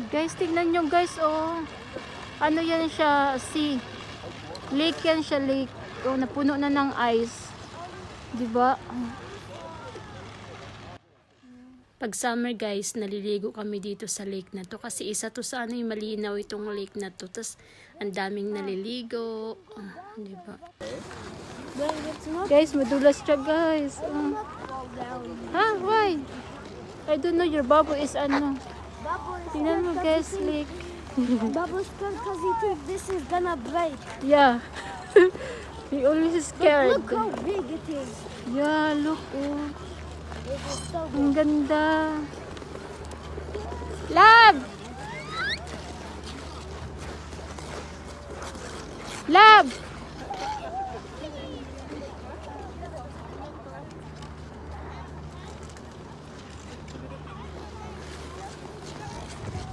Guys, tignan nyo guys, oh. Ano yan siya, sea. Lake yan siya, lake. Oh, napuno na ng ice. Diba? Pag summer guys, naliligo kami dito sa lake na to. Kasi isa to sa ano yung malinaw itong lake na to. Tapos, ang daming naliligo. Diba? Guys, madulas siya guys. Ha? Why? I don't know, your bubble is ano. Tingnan mo guys, lake. Bubble scared because he think this is gonna break. Yeah. He always scared. Look how big it is. Yeah, look. Oh. It is so big. Ang ganda. Love! Love!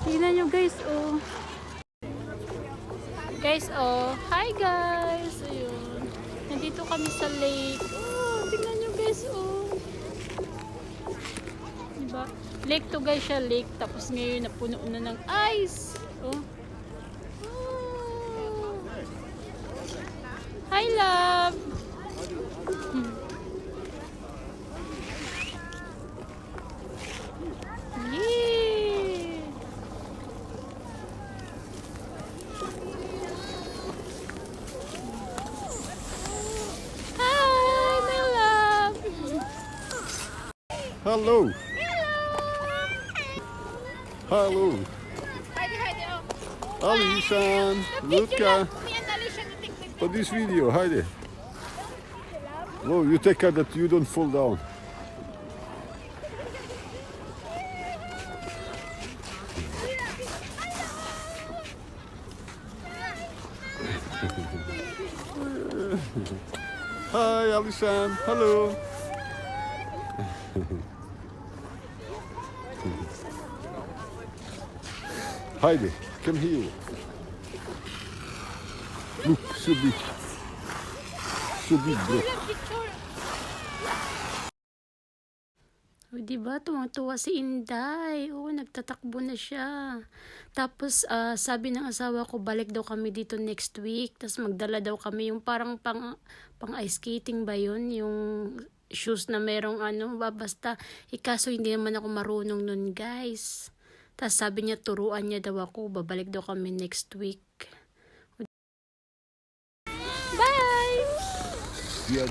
Tingnan nyo guys, oh. Guys, oh. Hi guys. Ayun. Nandito kami sa lake. Oh, tingnan nyo guys, oh. Diba? Lake to guys siya, lake. Tapos ngayon napuno na ng ice. Oh. Oh. Hi, love. Yeah. Hi, my love. Hello. Hello. Alishan, Luca. For this video, Heidi. Whoa, you take care that you don't fall down. Hi, Alishan. Hello. Heidi, come here. Look, so big. So big, bro. O, diba? Tuwang-tuwa si Inday. Oo, nagtatakbo na siya. Tapos, sabi ng asawa ko, balik daw kami dito next week. Tapos, magdala daw kami yung parang pang ice skating ba yun? Yung shoes na merong ano, basta. Ikaso, hindi naman ako marunong nun, guys. Tapos, sabi niya, turuan niya daw ako. Babalik daw kami next week. Bye! Yeah,